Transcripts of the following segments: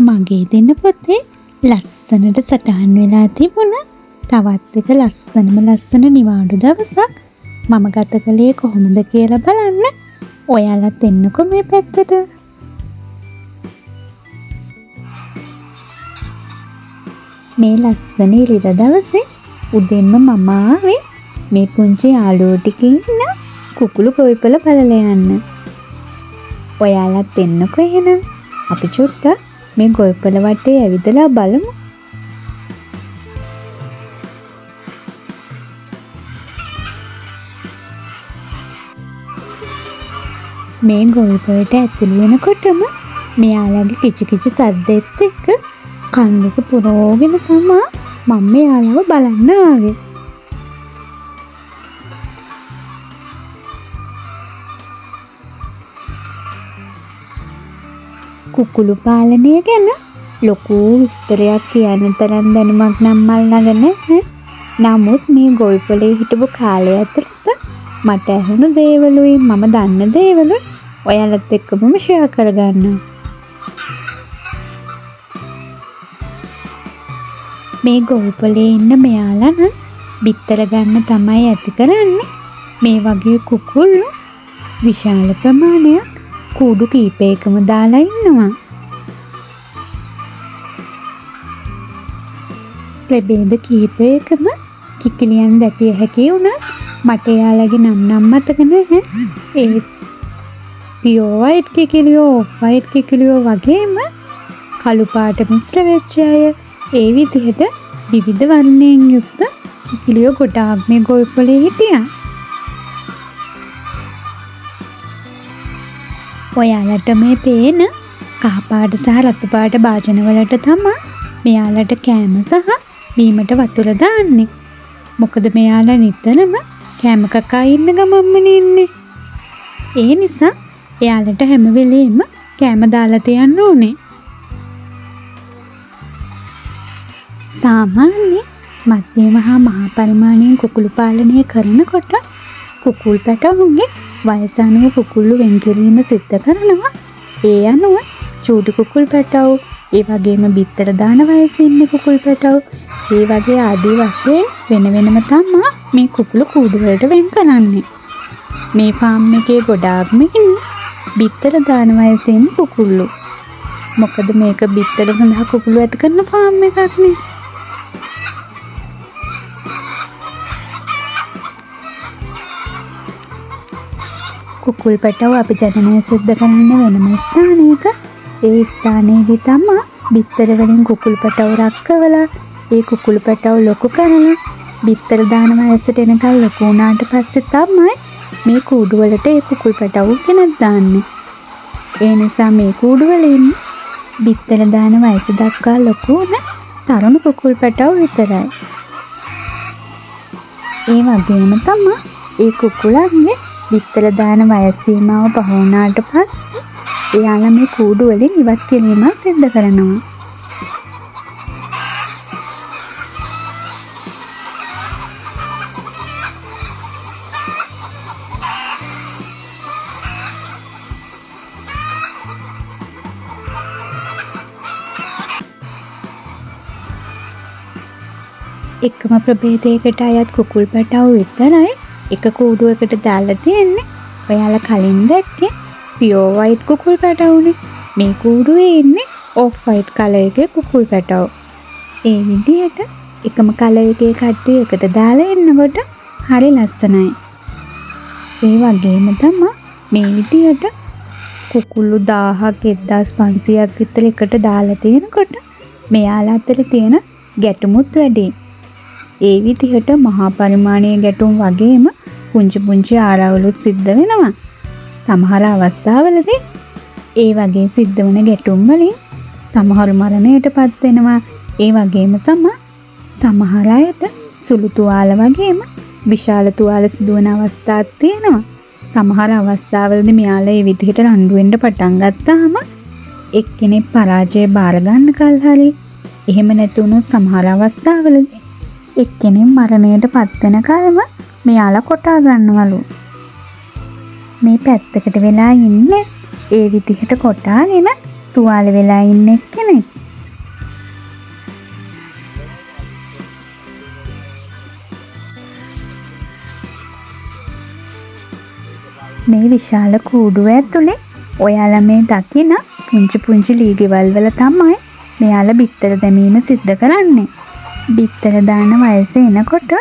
මගේ දෙන්න පොතේ ලස්සනට සටහන් වෙලා තිබුණා. තවත් එක ලස්සන නිවාඩු දවසක් මම ගත කළේ කොහොමද කියලා බලන්න. ඔයාලත් එන්නකෝ මේ පැත්තට. මේ ලස්සන ඉරිදා දවසේ උදෙන්ම මම ආවේ මේ පුංචි යාළුවෝ ටික ඉන්න කුකුළු ගොවිපළ බලලා යන්න. ඔයාලත් එන්නකෝ එහෙනම්. අපි චුට්ටක් මේ ගොවිපළ වටේ ඇවිදලා බලමු. මේ ගොවිපළට ඇතුළු වෙනකොටම මෙයාලගේ කිචි කිචි සද්දෙත් එක්ක කන් දෙක පුරෝගෙන තමයි මම මෙයාලව බලන්න ආවේ. කුකුළු පාලනය ගැන ලොකු විස්තරයක් කියන්න තරම් දැනුමක් නම් මල් ළඟ නැහැ. නමුත් මේ ගොවිපළේ හිටපු කාලය ඇතුළත මට ඇහුණු දේවලුයි මම දන්න දේවලුයි ඔයාලත් එක්කම ෂෙයා කරගන්නවා. මේ ගොවිපළේ ඉන්න මෙයාලා නම් බිත්තර ගන්න තමයි ඇති කරන්නේ. මේ වගේ කුකුල්ලු විශාල ප්‍රමාණයක් කූඩු කීපයකම දාලා ඉන්නවා. ප්‍රභේද කීපයකම කිකිලියන් දැකිය හැකි වුණා. මට එයාලගේ නම් මතක නැහැ. ඒ පියෝ වයිට් කිකිලියෝ, ඔෆ් වයිට් කිකිලියෝ වගේම කළු පාට මිශ්‍ර වෙච්ච අය, ඒ විදිහට විවිධ වර්ණයෙන් යුක්ත කිකිලියෝ ගොඩාක් මේ ගොවිපළේ හිටියා. ඔයාලට මේ පේන කහ පාට සහ රතු පාට භාජනවලට තමයි මෙයාලට කෑම සහ බීමට වතුර දාන්නේ. මොකද මෙයාලා නිතරම කෑම කකා ඉන්න ගමම්මනේ ඉන්නේ. ඒ නිසා එයාලට හැම වෙලෙම කෑම දාලා තියන්න ඕනේ. සාමාන්‍ය මධ්‍යම හා මහා පරිමාණයෙන් කුකුළු පාලනය කරනකොට කුකුල් පැටවුන්ගේ වයස අනුව කුකුල්ලු වෙන් කිරීම සිද්ධ කරනවා. ඒ අනුව චූටි කුකුල් පැටවු, ඒ වගේම බිත්තර දාන වයසේ ඉන්න කුකුල් පැටවු, ඒ වගේ ආදී වශයෙන් වෙන වෙනම තමයි මේ කුකුළු කූඩු වලට වෙන් කරන්නේ. මේ ෆාම් එකේ ගොඩාක්ම ඉන්නේ බිත්තර දාන වයසේ ඉන්න කුකුල්ලු. මොකද මේක බිත්තර සඳහා කුකුළු ඇති කරන ෆාම් එකක් නේ. කුකුල් පැටව අපි ජනනය සිද්ධ කරන්න වෙනම ස්ථානයක. ඒ ස්ථානයේදී තමයි බිත්තර වලින් කුකුල් පැටව රක්කවලා ඒ කුකුල් පැටව ලොකු කරලා බිත්තර දාන වයසට එනකල් ලොකු වුණාට පස්සේ තමයි මේ කූඩු වලට ඒ කුකුල් පැටව ගෙනත් දාන්නේ. ඒ නිසා මේ කූඩු වලින් බිත්තර දාන වයස දක්වා ලොකු වුණ තරුණ කුකුල් පැටව විතරයි. ඒ වගේම තමයි ඒ කුකුලන්ගේ බිත්තර දාන වයස සීමාව පහ වුණාට පස්සේ එයාලා මේ කූඩු වලින් ඉවත් කිරීමක් සිද්ධ කරනවා. එකම ප්‍රභේදයකට අයත් කුකුල් පැටවු විතරයි එක කූඩුවකට දාලා තියෙන්නේ. ඔයාලා කලින් දැක්කේ පියෝ වයිට් කුකුල් පැටවුනේ. මේ කූඩුවේ ඉන්නේ ඔෆ් වයිට් කලර් එකේ කුකුල් පැටවු. ඒ විදිහට එකම කලර් එකේ කට්ටිය එකට දාලා ඉන්නකොට හරි ලස්සනයි. ඒ වගේම තමයි මේ විදිහට කුකුළු 1000ක් 1500ක් විතර එකට දාලා තියෙනකොට මෙයාලා අතර තියෙන ගැටුමුත් වැඩි. ඒ විදිහට මහා පරිමාණයේ ගැටුම් වගේම පුංචි ආරවලුත් සිද්ධ වෙනවා. සමහර අවස්ථාවලදී ඒ වගේ සිද්ධ වන ගැටුම් වලින් සමහර මරණයටපත් වෙනවා. ඒ වගේම තමයි සමහර අයට සුළු තුවාල වගේම විශාල තුවාල සිදුවන අවස්ථාත් තියෙනවා. සමහර අවස්ථාවලදී මෙයාලා මේ විදිහට රණ්ඩු වෙන්න පටන් ගත්තාම එක්කෙනෙක් පරාජය බාර ගන්න කල් හරි එහෙම නැති වුණොත් සමහර අවස්ථාවලදී එක්කෙනෙක් මරණයට පත් වෙන කලම මෙයාලා කොටා ගන්නවලු. මේ පැත්තකට වෙලා ඉන්නේ ඒ විදිහට කොටාගෙන තුවාල වෙලා ඉන්න එක්කෙනෙක්. මේ විශාල කූඩුව ඇතුලේ ඔයාලා මේ දකින පුංචි ලී ගෙවල් වල තමයි මෙයාලා බිත්තර දැමීම සිද්ධ කරන්නේ. බිත්තර දාන වයස එනකොට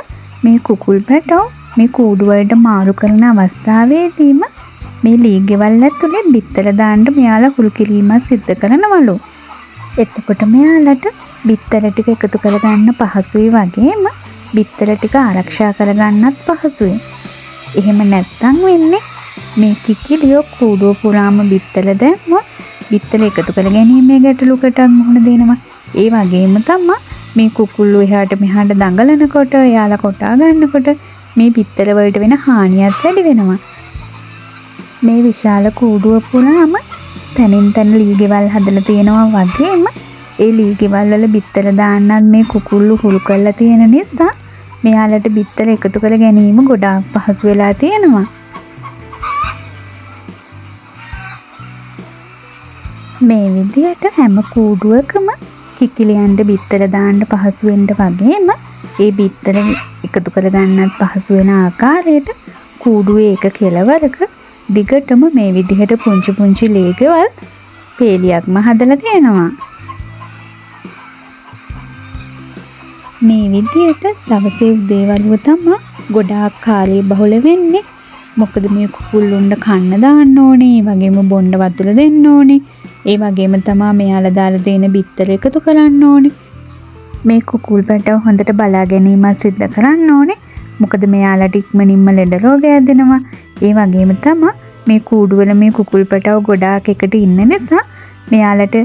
මේ කුකුල් පැටව මේ කූඩු වලට මාරු කරන අවස්ථාවේදීම මේ ලී ගෙවල් ඇතුලේ බිත්තර දාන්න මෙයාලා හුරු කිරීමක් සිද්ධ කරනවලු. එතකොට මෙයාලට බිත්තර ටික එකතු කරගන්න පහසුයි වගේම බිත්තර ටික ආරක්ෂා කරගන්නත් පහසුයි. එහෙම නැත්තම් වෙන්නේ මේ කිකිලියෝ කූඩුව පුරාම බිත්තර දැම්මොත් බිත්තර එකතු කර ගැනීමේ ගැටලුකට මුහුණ දෙනවා. ඒ වගේම තමයි මේ කුකුල්ලෝ එහාට මෙහාට දඟලනකොට එයාලා කොටා ගන්නකොට මේ බිත්තර වලට වෙන හානියත් වැඩි වෙනවා. මේ විශාල කූඩුව පුරාම තනින් තන ලී ගෙවල් හදලා තියෙනවා වගේම ඒ ලී ගෙවල් වල බිත්තර දාන්නත් මේ කුකුල්ලු හුරු කරලා තියෙන නිසා මෙයාලට බිත්තර එකතු කර ගැනීම ගොඩාක් පහසු වෙලා තියෙනවා. මේ විදිහට හැම කූඩුවකම කිකිලියන්ට බිත්තර දාන්න පහසු වෙන්න වගේම ඒ බිත්තර එකතු කර ගන්නත් පහසු වෙන ආකාරයට කූඩුවේ එක කෙළවරක දිගටම මේ විදිහට පුංචි ලී ගෙවල් පේලියක්ම හදලා තියෙනවා. මේ විදිහට දවසේ උදේ වරුව තමයි ගොඩාක් කාලය බහුල වෙන්නේ. මොකද මේ කුකුල්ලුන්ට කන්න දාන්න ඕනේ, ඒ වගේම බොණ්ඩ වතුර දෙන්න ඕනේ. ඒ වගේම තමයි මෙයාලා දාලා දෙන බිත්තර එකතු කරන්න ඕනේ. මේ කුකුල් පැටව හොඳට බලා ගැනීමක් සිද්ධ කරන්න ඕනේ. මොකද මෙයාලට ඉක්මනින්ම ලෙඩ රෝග හැදෙනවා. ඒ වගේම තමයි මේ කූඩුවල මේ කුකුල් පැටව ගොඩාක් එකට ඉන්න නිසා මෙයාලට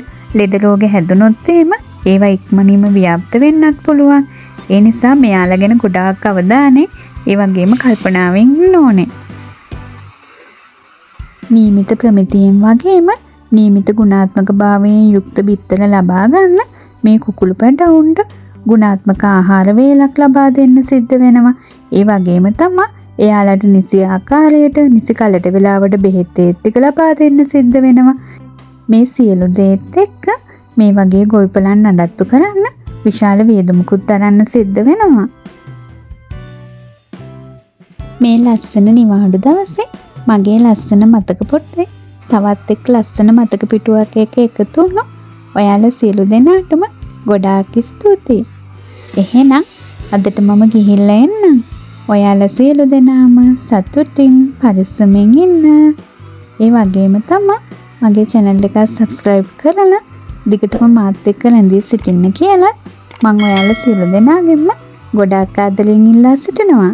ලෙඩ රෝග හැදුනොත් එහෙම ඒවා ඉක්මනින්ම ව්‍යාප්ත වෙන්නත් පුළුවන්. ඒ නිසා මෙයාලා ගැන ගොඩාක් අවධානය ඒ වගේම කල්පනාවෙන් ඉන්න ඕනේ. නියමිත ප්‍රමිතියෙන් වගේම නියමිත ගුණාත්මක භාවයෙන් යුක්ත බිත්තර ලබා ගන්න මේ කුකුළු පැටවුන්ට ගුණාත්මක ආහාර වේලක් ලබා දෙන්න සිද්ධ වෙනවා. ඒ වගේම තමයි එයාලට නිසි ආකාරයට නිසි කලට වෙලාවට බෙහෙත් ටික ලබා දෙන්න සිද්ධ වෙනවා. මේ සියලු දේත් එක්ක මේ වගේ ගොවිපලන් නඩත්තු කරන්න විශාල වියදමකුත් දරන්න සිද්ධ වෙනවා. මේ ලස්සන නිවාඩු දවසේ මගේ ලස්සන මතක පොතේ තවත් එක් ලස්සන මතක පිටුවක් එක්ක එකතු වුණා. ඔයාලා සියලු දෙනාටම ගොඩාක් ස්තුතියි. එහෙනම් අදට මම ගිහිල්ලා එන්නම්. ඔයාලා සියලු දෙනාම සතුටින් පරිස්සමෙන් ඉන්න. ඒ වගේම තමයි මගේ channel එක subscribe කරලා දිගටම මාත් එක්ක රැඳී සිටින්න කියලා මම ඔයාලා සියලු දෙනාගෙන්ම ගොඩාක් ආදරෙන් ඉල්ලා සිටිනවා.